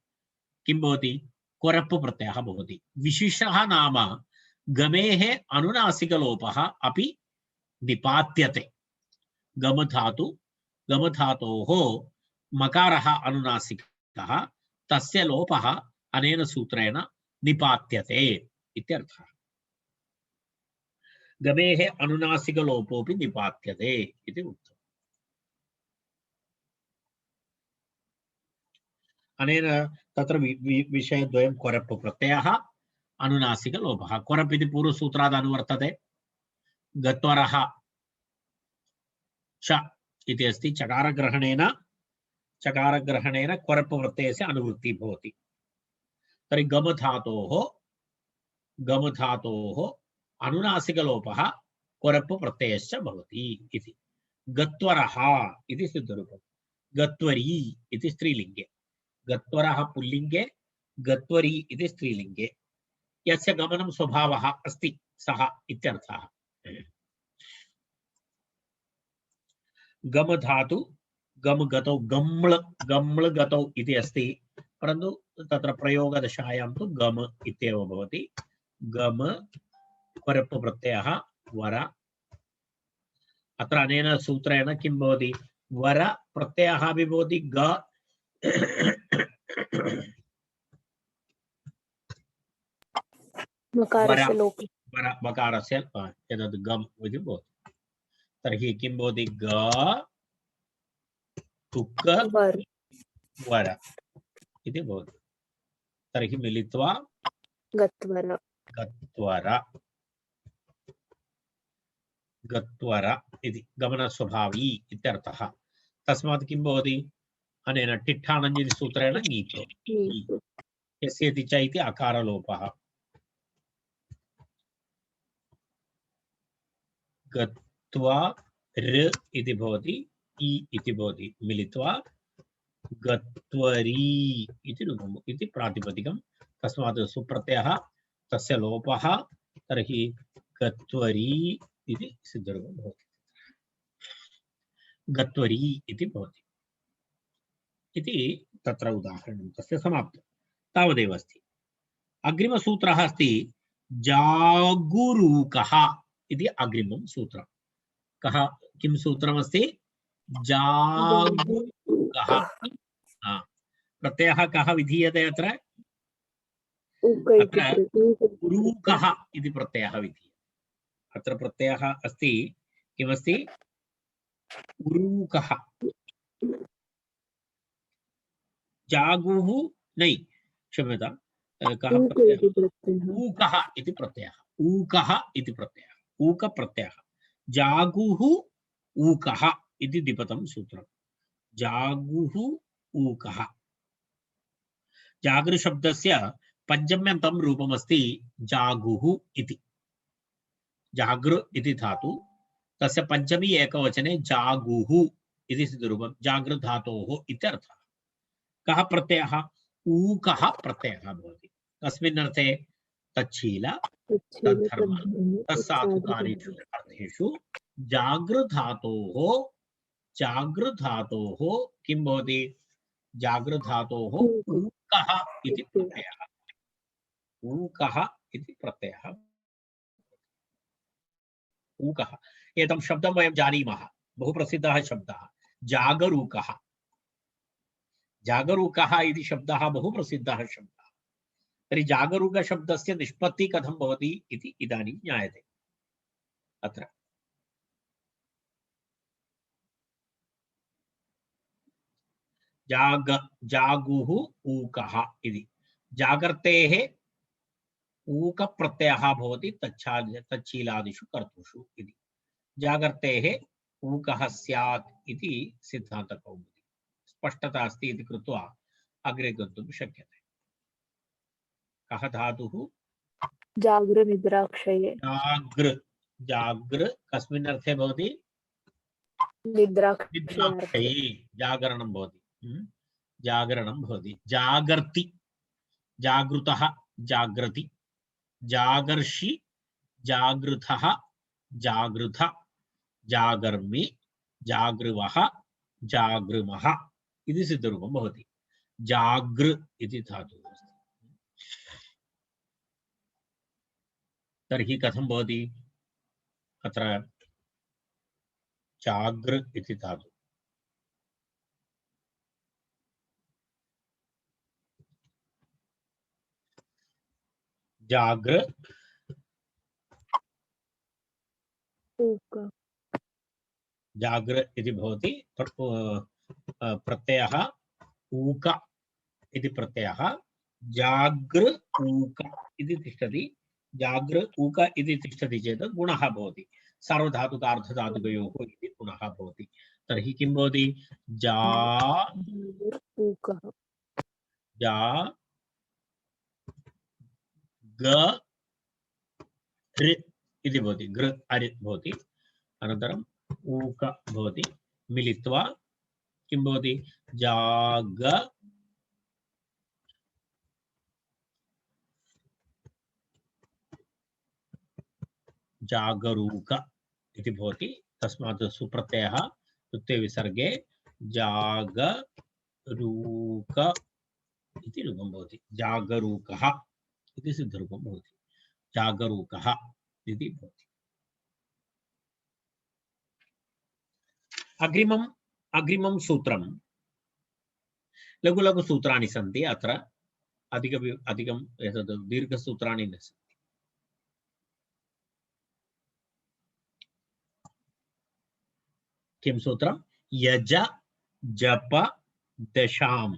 किं भवति? क्वरप्पु प्रत्ययः भवति। विशिष्टः नाम गमेः अनुनासिकलोपः अपि निपात्यते। गम धातोः मकारः अनुनासिकः, तस्य लोपः अनेन सूत्रेण निपात्यते इत्यर्थः। गमेः अनुनासिकलोपोऽपि निपात्यते इति उक्तम्। अनेन तत्र विषयद्वयं क्वरप्पु प्रत्ययः, अनुनासिकलोपः। क्वरप् इति पूर्वसूत्रात् अनुवर्तते। गत्वरः च इति अस्ति। चकारग्रहणेन क्वरप्पु प्रत्ययस्य अनुवृत्तिः भवति। तर्हि गम धातोः अनुनासिकलोपः क्वरप्पु प्रत्ययश्च भवति इति। गत्वरः इति सिद्धरूपं। गत्वरी इति स्त्रीलिङ्गे। गत्वरः पुल्लिङ्गे, गत्वरी इति स्त्रीलिङ्गे। यस्य गमनं स्वभावः अस्ति सः इत्यर्थः। गम धातु गम गतौ गम्ल गतौ इति अस्ति, परन्तु तत्र प्रयोगदशायां तु गम इत्येव भवति। गम क्वरप्पु प्रत्ययः वर। अत्र अनेन सूत्रेण किं भवति? वर प्रत्ययः अपि भवति। ग मकारस्य लोपः वर मकारस्य एतद् गम इति भवति। तर्हि किं भवति? ग तुक् वर इति भवति। तर्हि मिलित्वा गत्वर इति गमनस्वभावी इत्यर्थः। तस्मात् किं भवति? अनेन टिट्ठानञ्जलि सूत्रेण नीतो यस्येति च इति अकारलोपः। गत्वा र इति भवति, इ इति भवति, मिलित्वा गत्वरी इति रूपम् इति प्रातिपदिकं। तस्मात् सुप्रत्ययः, तस्य लोपः, तर्हि गत्वरी इति सिद्धरूपं भवति। गत्वरी इति भवति इति तत्र उदाहरणं तस्य समाप्तं। तावदेव अस्ति। अग्रिमसूत्रः अस्ति जागुरूकः इति अग्रिमं सूत्रं। कः किं सूत्रमस्ति? जागुरूकः। प्रत्ययः कः विधीयते? अत्र उरूकः इति प्रत्ययः विधीयते। अत्र प्रत्ययः अस्ति, किमस्ति? उरूकः। जागुः नहीं क्षम्यतां कः ऊक प्रत्ययः इति प्रत्ययः ऊकः इति प्रत्ययः ऊकः इति प्रत्ययः ऊक प्रत्ययः जागुः ऊकः इति द्विपदं सूत्रं जागुः ऊकः जागृ शब्दस्य पञ्चम्यन्तं रूपमस्ति जागुः इति जागृ इति धातु तस्य पञ्चमी एकवचने जागुः इति सिद्धरूपं जागृधातोः इत्यर्थः कः प्रत्ययः ऊकः प्रत्ययः भवति कस्मिन् अर्थे तच्छील तच्छील तद्धर्म तद्धर्म तत्साधुकारीषु अर्थेषु जागृधातोः किं भवति जागृधातोः ऊक ऊकः इति प्रत्ययः प्रत्ययः ऊकः इति प्रत्ययः ऊकः एतं शब्दं वयं जानीमः बहु प्रसिद्धः शब्दः जागरूकः जागरूकः इति शब्दः बहु प्रसिद्धः शब्दः तर्हि जागरूक शब्दस्य निष्पत्तिः कथं भवति इति इदानीं ज्ञायते अत्र जागुः ऊकः इति जागर्तेः ऊक प्रत्ययः भवति तच्छीलादिषु कर्तुषु इति जागर्तेः ऊकः स्यात् इति सिद्धान्तकौमुदी स्पष्टता अस्ति इति कृत्वा अग्रे गन्तुं शक्यते कः धातुः जागृ निद्राक्षये जागृ कस्मिन् अर्थे भवति निद्राक्षयार्थे निद्राक्षये जागरणं भवति जागरणं भवति जागर्ति जागृतः जागृति जागर्षि जागृतः जागृथ जागर्मि जागृवः जागृमः इति सिद्धरूपं भवति जागृ इति धातुः अस्ति तर्हि कथं भवति अत्र जागृ इति धातु जागृ ऊक जागृ इति भवति प्रत्ययः ऊक इति प्रत्ययः जागृ ऊक इति तिष्ठति जागृ ऊक इति तिष्ठति चेत् गुणः भवति सार्वधातुकार्धधातुकयोः इति गुणः भवति तर्हि किं भवति जा ऊकः जा ग ऋ इति भवति गृ अरि भवति अनन्तरम् ऊक भवति मिलित्वा किं भवति जाग जागरूक इति भवति तस्मात् सुप्रत्ययः युक्ते विसर्गे जागरूक इति रूपं भवति जागरूकः इति सिद्धरूपं भवति जागरूकः इति भवति अग्रिमं सूत्रं लघु लघु सूत्राणि सन्ति अत्र अधिकं एतद् दीर्घसूत्राणि न सन्ति किं सूत्रं यज जप दशां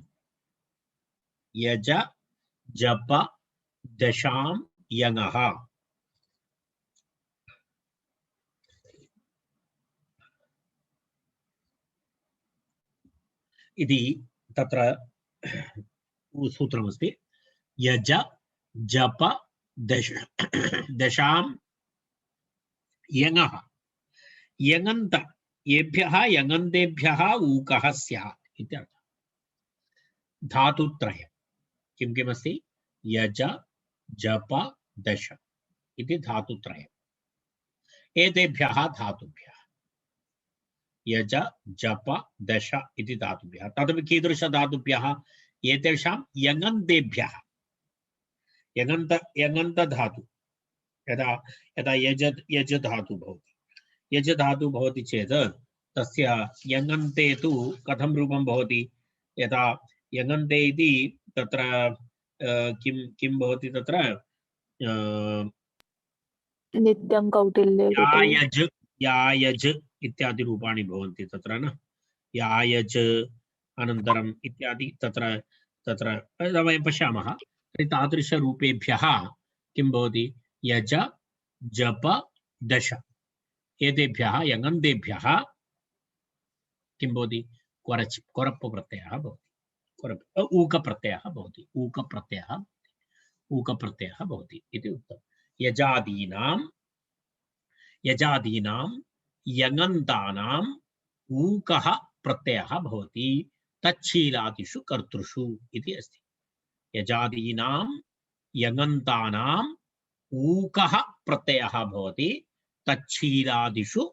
यज जप दशां यङः इति तत्र सूत्रमस्ति यज जप दशां यङः यङन्त येभ्यः यङन्तेभ्यः ऊकः स्यात् इत्यर्थः धातुत्रयं किं किमस्ति यज जप दश इति धातुत्रयम् एतेभ्यः धातुभ्यः यज जप दश इति धातुभ्यः तदपि कीदृशधातुभ्यः एतेषां यङन्तेभ्यः यङन्त धातु यदा यज धातु भवति यज धातु भवति चेत् तस्य यङन्ते तु कथं रूपं भवति यदा यङन्ते इति तत्र किं भवति तत्र नित्यं कौटिल्ये यायज इत्यादि रूपाणि भवन्ति तत्र न यायज अनन्तरम् इत्यादि तत्र तत्र वयं पश्यामः तर्हि तादृशरूपेभ्यः किं भवति यज जप दश एतेभ्यः यङन्तेभ्यः किं भवति कोरप् प्रत्ययः भवति ऊकप्रत्ययः भवति ऊकप्रत्ययः भवति इति उक्तं यजादीनां यङन्तानाम् ऊकः प्रत्ययः भवति तच्छीलादिषु कर्तृषु इति अस्ति यजादीनां यङन्तानाम् ऊकः प्रत्ययः भवति तच्छीलादिषु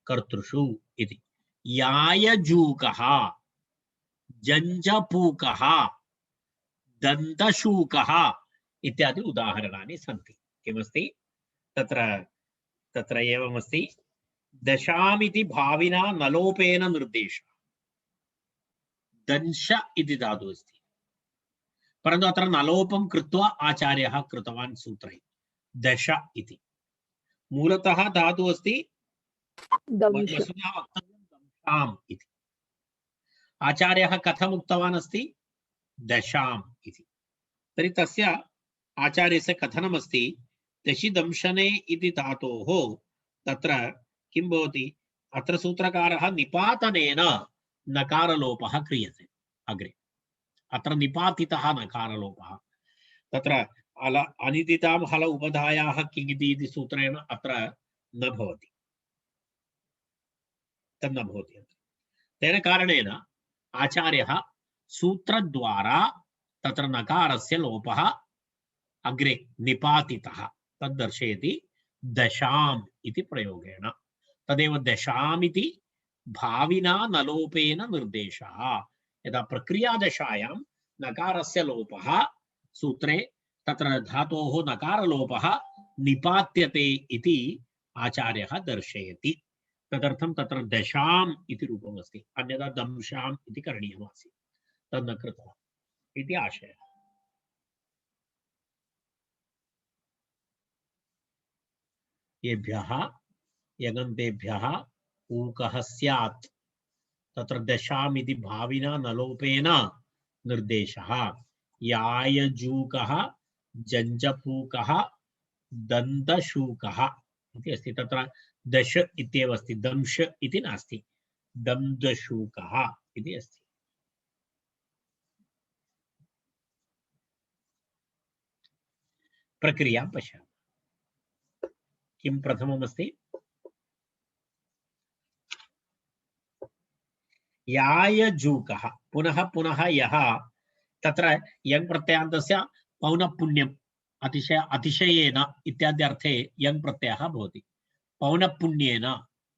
कर्तृषु इति यायजूकः जञ्जपूकः दन्तशूकः इत्यादि उदाहरणानि सन्ति किमस्ति तत्र तत्र एवमस्ति दशामिति भाविना नलोपेन निर्देशः दंश इति धातुः अस्ति परन्तु अत्र नलोपं कृत्वा आचार्यः कृतवान् सूत्रे दश इति मूलतः धातुः अस्ति दंश वसुधा वक्तव्यं दंशाम् इति आचार्यः कथम् उक्तवान् अस्ति दशाम् इति तर्हि तस्य आचार्यस्य कथनमस्ति दशिदंशने इति धातोः तत्र किं भवति अत्र सूत्रकारः निपातनेन नकारलोपः क्रियते अग्रे अत्र निपातितः नकारलोपः तत्र अल अनिदितां हल उपधायाः किङिति इति सूत्रेण अत्र न भवति तन्न भवति तेन कारणेन आचार्यः सूत्रद्वारा तत्र नकारस्य लोपः अग्रे निपातितः तद् दर्शयति दशाम् इति प्रयोगेण तदेव दशामिति भाविना नलोपेन निर्देशः यदा प्रक्रियादशायां नकारस्य लोपः सूत्रे तत्र धातोः नकारलोपः निपात्यते इति आचार्यः दर्शयति तदर्थं तत्र दशाम् इति रूपम् अस्ति अन्यथा दंशाम् इति करणीयमासीत् तद् न कृतवान् इति आशयः येभ्यः यगन्तेभ्यः ऊकः स्यात् तत्र दशामिति भाविना नलोपेन निर्देशः यायजूकः जञ्जपूकः दन्तशूकः इति अस्ति तत्र दश इत्येव अस्ति दंश इति नास्ति दन्तशूकः इति अस्ति प्रक्रियां पश्यामः किं प्रथममस्ति यायजूकः पुनः पुनः यः तत्र यङ् प्रत्ययान्तस्य पौनःपुन्यम् अतिशयेन इत्यादि अर्थे यङ् प्रत्ययः भवति पौनःपुन्येन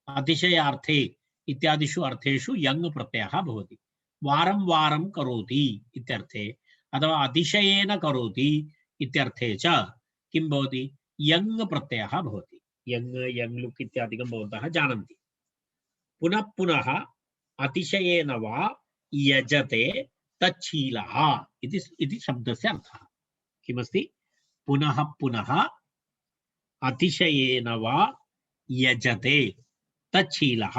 अतिशयार्थे इत्यादिषु अर्थेषु यङ् प्रत्ययः भवति वारं वारं करोति इत्यर्थे अथवा अतिशयेन करोति इत्यर्थे च किं भवति यङ् प्रत्ययः भवति यङ् लुक् इत्यादिकं भवन्तः जानन्ति पुनः पुनः अतिशयेन वा यजते तच्छीलः इति शब्दस्य अर्थः किमस्ति पुनः पुनः अतिशयेन वा यजते तच्छीलः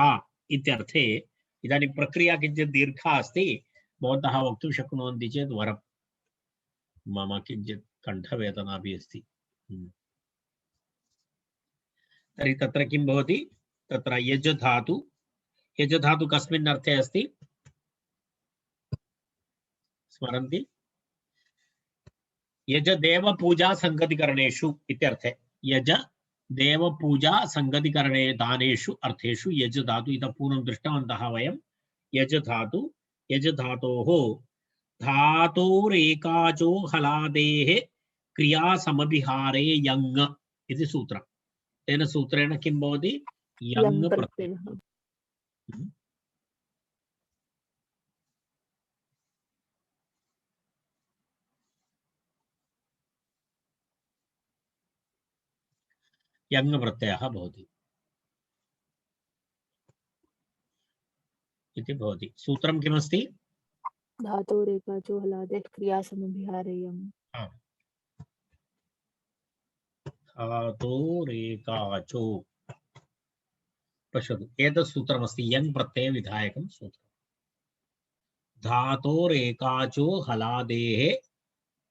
इत्यर्थे इदानीं प्रक्रिया किञ्चित् दीर्घा अस्ति भवन्तः वक्तुं शक्नुवन्ति चेत् वरं मम किञ्चित् कण्ठवेदना अपि अस्ति तर्हि तत्र किं भवति तत्र यज धातु कस्मिन् अर्थे अस्ति स्मरन्ति यज देवपूजा संगतिकरणेषु इत्यर्थे यज देवपूजा संगतिकरणे दानेषु अर्थेषु यज धातु इतः पूर्वं दृष्टवन्तः वयं यज धातोः धातोरेकाचो हलादेः क्रियासमभिहारे यङ् इति सूत्रं तेन सूत्रेण किं भवति यङ् प्रत्ययः यङ् प्रत्ययः भवति इति भवति सूत्रं किमस्ति धातोरेकाचो हलादेः क्रियासमभिहारे यङ् धातोरेकाचो पश्यतु एतत् सूत्रमस्ति यङ् प्रत्ययविधायकं सूत्रं धातोरेकाचो हलादेः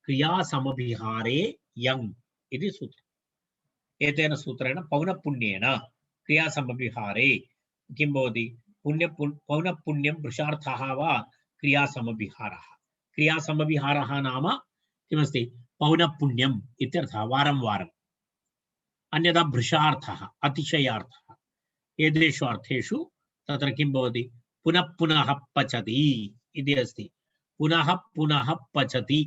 क्रियासमभिहारे यङ् इति सूत्रम्। एतेन सूत्रेण पौनःपुन्येन क्रियासमभिहारे किं भवति? पौनःपुन्यं पुरुषार्थः वा क्रियासमभिहारः? क्रियासमभिहारः नाम किमस्ति? पौनःपुन्यम् इत्यर्थः, वारं वारम्। अन्यथा भृशार्थः, अतिशयार्थः। एतेषु अर्थेषु तत्र किं भवति? पुनः पुनः पचति इति अस्ति। पुनः पुनः पचति,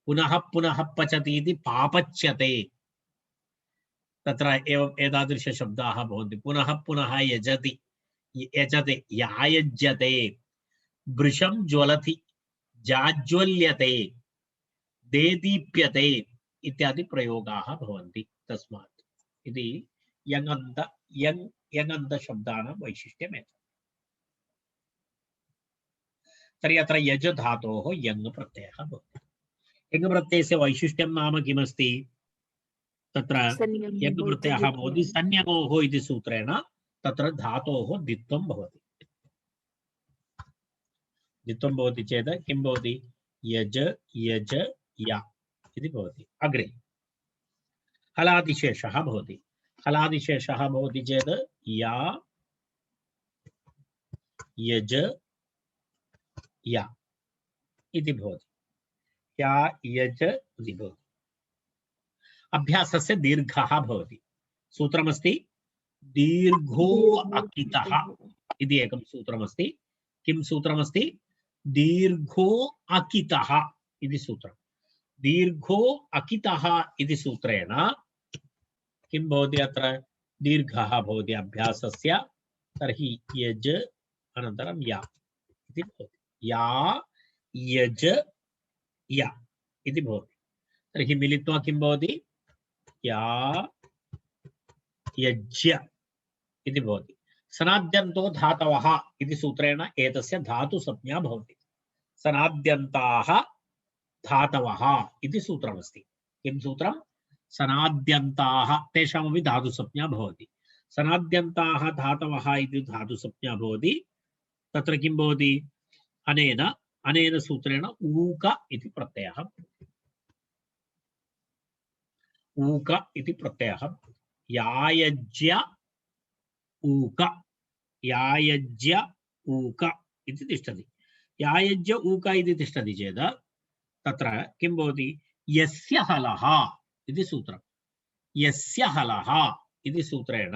पुनः पुनः पचति इति पापच्यते। तत्र एवम् एतादृशशब्दाः भवन्ति। पुनः पुनः यजति, यजते, यायज्यते, वृषं ज्वलति, जाज्वल्यते, देदीप्यते इत्यादि प्रयोगाः भवन्ति। तस्मात् इति यङन्तशब्दानां वैशिष्ट्यमेतत्। तर्हि अत्र यज धातोः यङ् प्रत्ययः भवति। यङ् प्रत्ययस्य वैशिष्ट्यं नाम किमस्ति? तत्र यङ् प्रत्ययः भवति संज्ञकोः इति सूत्रेण तत्र धातोः द्वित्वं भवति। द्वित्वं भवति चेत् किं भवति? यज यज या इति भवति। अग्रे हलादिशेषः भवति। हलादिशेषः भवति चेत् या यज या इति भवति। या यज इति भवति। अभ्यासस्य दीर्घः भवति। सूत्रमस्ति दीर्घो अकितः इति एकं सूत्रमस्ति। किं सूत्रमस्ति? दीर्घो अकितः इति सूत्रम्। दीर्घो अकितः इति सूत्रेण किं भवति? अत्र दीर्घः भवति अभ्यासस्य। तर्हि यज अनन्तरं या इति भवति। या यज या इति भवति। तर्हि मिलित्वा किं भवति? या यज्य इति भवति। सनाद्यन्तो धातवः इति सूत्रेण एतस्य धातुसंज्ञा भवति। सनाद्यन्ताः धातवः इति सूत्रमस्ति। किं सूत्रं? सनाद्यन्ताः, तेषामपि धातुसंज्ञा भवति। सनाद्यन्ताः धातवः इति धातुसंज्ञा भवति। तत्र किं भवति? अनेन सूत्रेण ऊक इति प्रत्ययः। ऊक इति प्रत्ययः। यायज्य ऊक, यायज्य ऊक इति तिष्ठति। यायज्य ऊक इति तिष्ठति चेत् तत्र किं भवति? यस्य हलः इति सूत्रम्। यस्य हलः इति सूत्रेण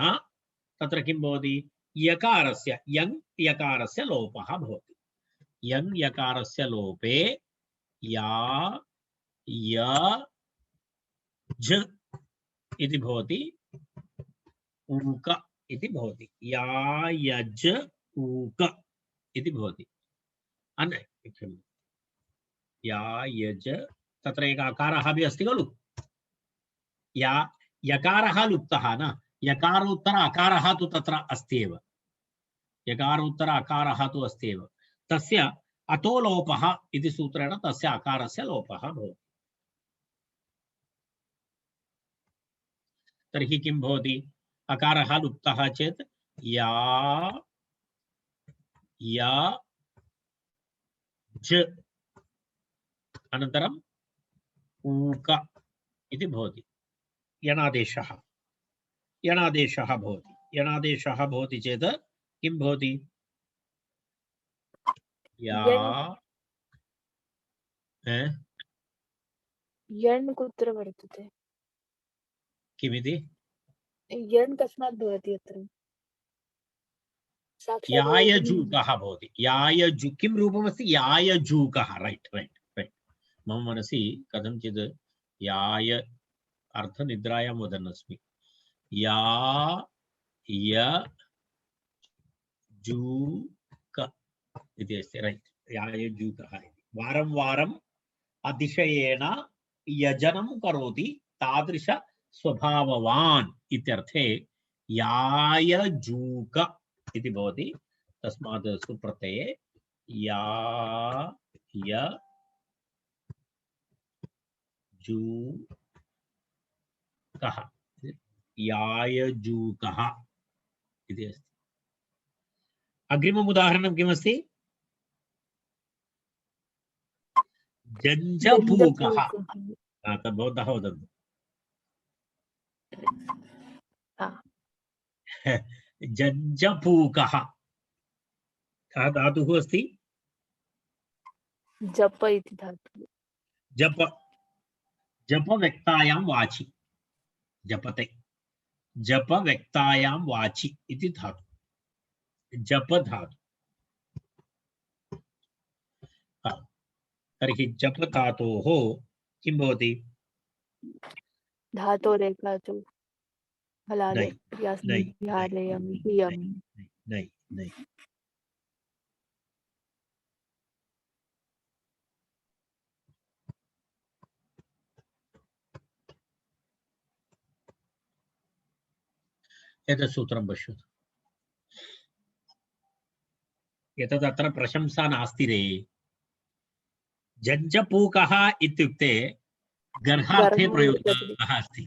तत्र किं भवति? यकारस्य, यङ् यकारस्य लोपः भवति। यङ् यकारस्य लोपे या य ज इति भवति, ऊक इति भवति। या यज ऊक इति भवति। या यज, तत्र एकः अकारः अपि अस्ति खलु? या यकारः लुप्तः न, यकारोत्तर अकारः तु तत्र अस्ति एव। यकारोत्तर अकारः तु अस्ति एव। तस्य अतो लोपः इति सूत्रेण तस्य अकारस्य लोपः भवति। तर्हि किं भवति? अकारः लुप्तः चेत् या या ज अनन्तरम् ऊक इति भवति। यणादेशः, यणादेशः भवति। यणादेशः भवति चेत् किं भवति? या यण् कुत्र वर्तते? किमिति? यण् कस्मात् भवति अत्र? यायजूकः भवति। यायजु किं रूपमस्ति? यायजूकः। रैट् रैट् रैट्। मम मनसि कथञ्चित् याय अर्थनिद्रायां वदन् अस्मि। या य जूक इति अस्ति। रैट्, यायजूकः इति। वारं वारम् अतिशयेन यजनं करोति तादृश स्वभाववान् इत्यर्थे यायजूक इति भवति। तस्मात् सुप्रत्यये या य जूकः, यायजूकः इति अस्ति। अग्रिमम् उदाहरणं किमस्ति? जञ्जपूकः जञ्जपूकः। तद् भवन्तः वदन्तु जञ्जपूकः कः धातुः अस्ति जप इति धातुः। जप जपव्यक्तायां वाचि जपते जपव्यक्तायां वाचि इति धातु जप धातु तर्हि जप धातोः किं भवति धातोरेकाचो हलादे नै नै नै क्रियासंज्ञालयं नै हियं। नै नै एतत् सूत्रं पश्यतु एतदत्र प्रशंसा नास्ति रे जञ्जपूकः इत्युक्ते गर्हार्थे प्रयुक्तः अस्ति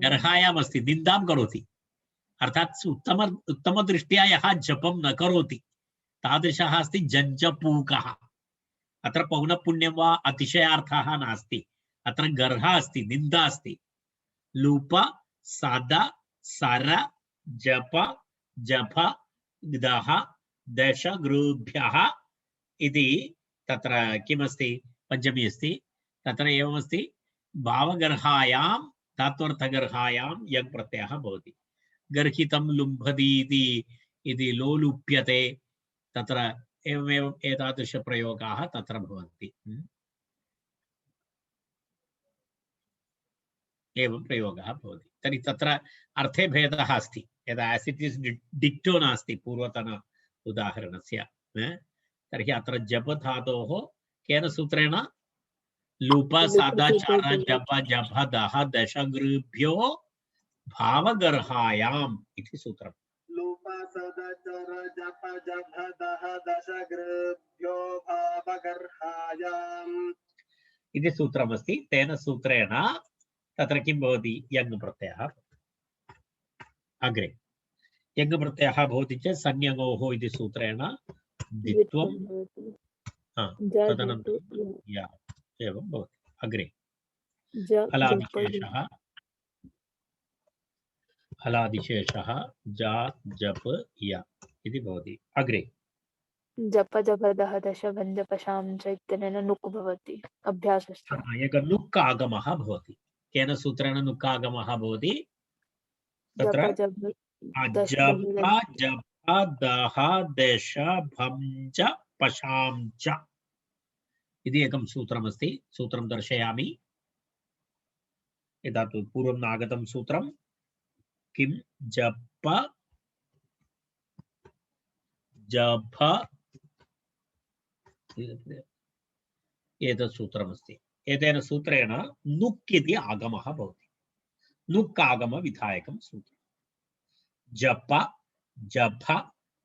गर्हायाम् अस्ति निन्दां करोति अर्थात् उत्तमदृष्ट्या यः जपं न करोति तादृशः अस्ति जञ्जपूकः अत्र पौनःपुण्यं वा अतिशयार्थः नास्ति अत्र गर्हः अस्ति निन्दा अस्ति लूप सद सर जप जप गदः दश गृभ्यः इति तत्र किमस्ति पञ्चमी अस्ति तत्र एवमस्ति भावगर्हायां धात्वर्थगर्हायां यङ् प्रत्ययः भवति गर्हितं लुम्भति इति लोलुप्यते तत्र एवमेव एतादृशप्रयोगाः तत्र भवन्ति एवं प्रयोगः भवति तर्हि तत्र अर्थे भेदः अस्ति यदा एस् इट् इस् डिक्टो नास्ति पूर्वतन उदाहरणस्य तर्हि अत्र जप धातोः केन सूत्रेण लुप सदाचार जप जप दह दश गृभ्यो भावगर्हायाम् इति सूत्रम् लुप सदाचार जप जप दह दश गृभ्यो भावगर्हायाम् इति सूत्रमस्ति तेन सूत्रेण तत्र किं भवति यङ् प्रत्ययः अग्रे यङ् प्रत्ययः भवति चेत् संज्ञकोः इति सूत्रेण द्वित्वं तदनन्तरं या एवं भवति अग्रे हलादिशेषः जा जप या इति भवति अग्रे जप जप दह दश भञ्ज पशां च इत्यनेन नुक् भवति अभ्यासश्च एकः नुक् आगमः भवति केन सूत्रेण नुक् आगमः भवति तत्र जप जप दह दश भञ्ज पशां च इति एकं सूत्रमस्ति सूत्रं दर्शयामि एतत् पूर्वं नागतं सूत्रं किं जप जप एतत् सूत्रमस्ति एतेन सूत्रेण नुक् इति आगमः भवति नुक् आगमविधायकं सूत्रं जप जप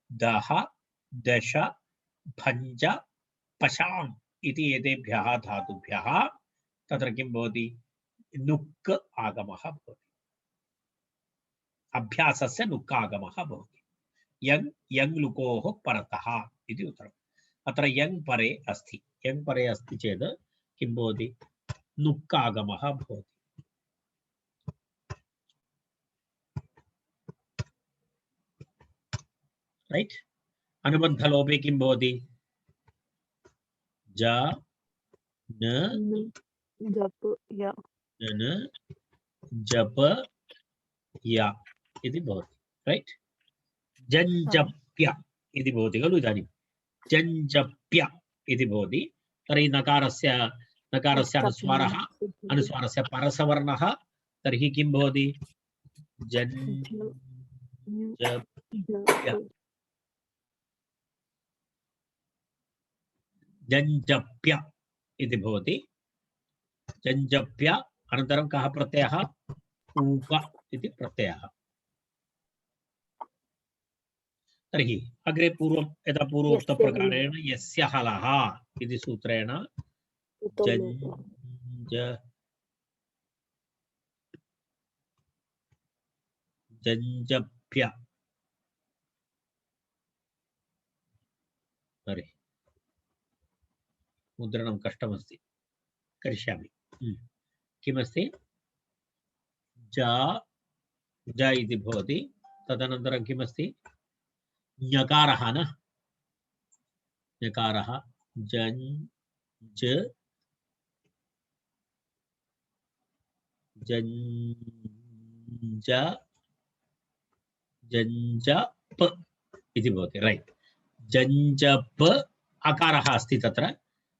दह दश भञ्ज पशाम् इति एतेभ्यः धातुभ्यः तत्र किं भवति नुक् आगमः भवति अभ्यासस्य नुक् आगमः भवति यङ् यङ् लुकोः परतः इति उत्तरम् अत्र यङ् परे अस्ति यङ् परे अस्ति चेत् किं भवति नुक् आगमः भवति राइट अनुबन्धलोपे किं भवति ज न जप या न जप या इति भवति राइट जञ्जप्य इति भवति खलु इदानीं जञ्जप्य इति भवति तर्हि नकारस्य अनुस्वारस्य परसवर्णः तर्हि किं भवति जञ्जप्य जञ्जप्य इति भवति जञ्जप्य अनन्तरं कः प्रत्ययः ऊप इति प्रत्ययः तर्हि अग्रे पूर्वं यदा पूर्वोक्तप्रकारेण यस्य हलः इति सूत्रेण जञ्जप्य मुद्रणं कष्टमस्ति करिष्यामि किमस्ति जा ज इति भवति तदनन्तरं किमस्ति ञकारः न ञकारः जन् ज जञ्ज जञ्जप इति भवति रैट् जञ्जप अकारः अस्ति तत्र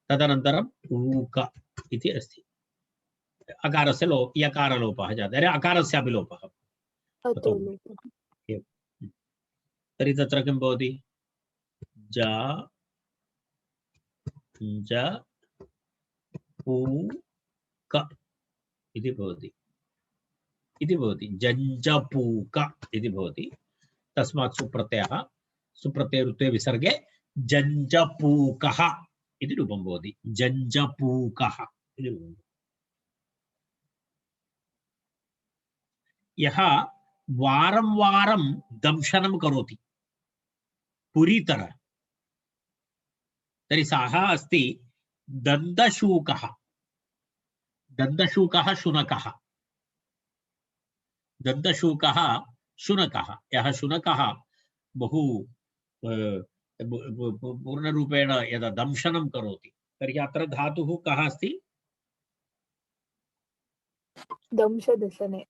तदनन्तरम् ऊक इति अस्ति अकारस्य यकारलोपः जातः अकारस्यापि लोपः अतो लोपः तर्हि तत्र किं भवति ज ज ऊक इति भवति जञ्जपूक इति भवति तस्मात् सुप्रत्ययरुत्वे विसर्गे जञ्जपूकः इति रूपं भवति जञ्जपूकः इति रूपं यः वारं वारं दंशनं करोति पुरीतर तर्हि सः अस्ति दन्तशूकः दन्तशूकः शुनकः दन्तशूकः शुनकः यः शुनकः बहु पूर्णरूपेण यदा दंशनं करोति तर्हि अत्र धातुः कः अस्ति दंशदशने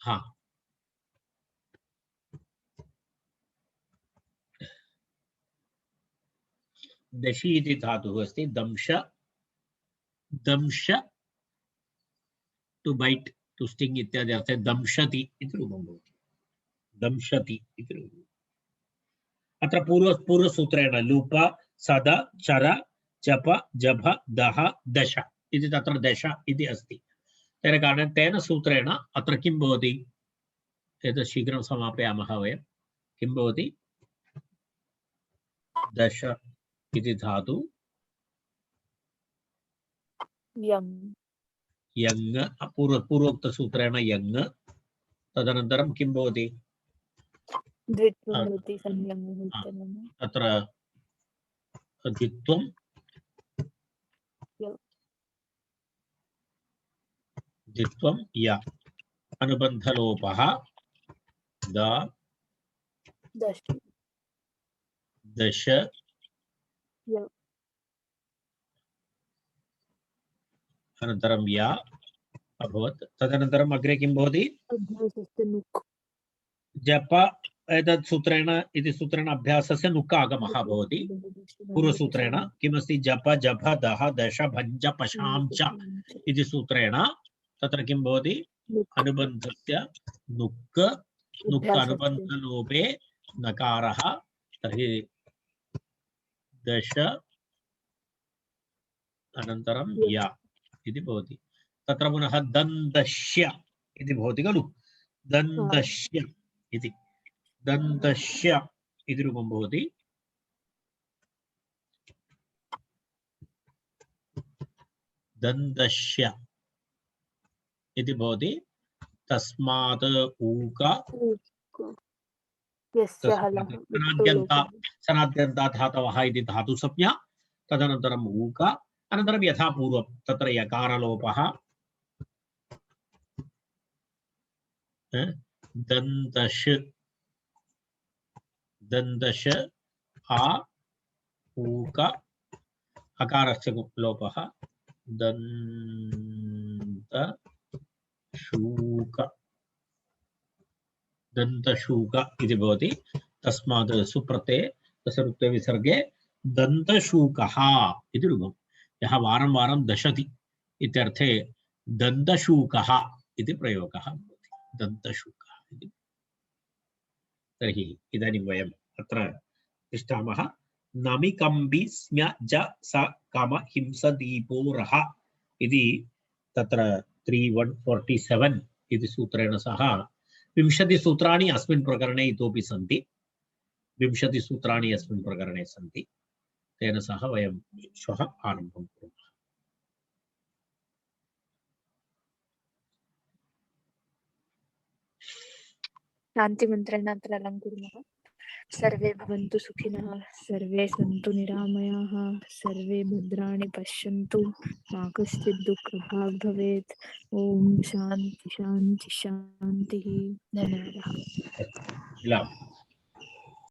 हा दशि इति धातुः अस्ति दंश दंश टु बैट टु स्टिंग इत्यादि अर्थे दंशति इति रूपं भवति दंशति इति रूपम् अत्र पूर्वसूत्रेण लुप सद चर जप जभ दह दश इति तत्र दश इति अस्ति तेन कारणेन तेन सूत्रेण अत्र किं भवति एतत् शीघ्रं समापयामः वयं किं भवति दश इति धातु यङ् पूर्वोक्तसूत्रेण यङ् तदनन्तरं किं भवति तत्र द्वित्वं द्वित्वं य अनुबन्धलोपः दश अनन्तरं या अभवत् तदनन्तरम् अग्रे किं भवति जप एतत् सूत्रेण इति सूत्रेण अभ्यासस्य नुक् आगमः भवति पूर्वसूत्रेण किमस्ति जप जभ दह दश भञ्ज पशां च इति सूत्रेण तत्र किं भवति अनुबन्धस्य नुक् नुक् अनुबन्धलोपे नकारः तर्हि दश अनन्तरं या इति भवति तत्र पुनः दन्तश्य इति भवति खलु दन्तश्य इति दन्तश्य इति रूपं भवति दन्तश्य इति भवति तस्मात् ऊक सनाद्यन्ता धातवः इति धातुसंज्ञा तदनन्तरम् ऊक अनन्तरं यथा पूर्वं तत्र यकारलोपः दन्तश दन्तश आ ऊक अकारस्य लोपः दन्तशूक इति भवति तस्मात् सुप्रत्यये तस्रुत्वे विसर्गे दन्तशूकः इति रूपं यः वारं वारं दशति इत्यर्थे दन्तशूकः इति प्रयोगः भवति दन्तशूकः इति तर्हि इदानीं वयम् अत्र तिष्ठामः नमिकम्बि स्म्य ज स कम हिंस दीपो रः इति तत्र 3147 इति सूत्रेण सह 20 सूत्राणि अस्मिन् प्रकरणे इतोपि सन्ति 20 सूत्राणि अस्मिन् प्रकरणे सन्ति तेन सह वयं श्वः आरम्भं कुर्मः शान्तिमन्त्रेण अत्र अलङ्कुर्मः सर्वे भवन्तु सुखिनः, सर्वे सन्तु निरामयाः, सर्वे भद्राणि पश्यन्तु, मा कश्चित् दुःखभाग् भवेत्। ओम शांति शांति शांति। धन्यवादः। ఇలా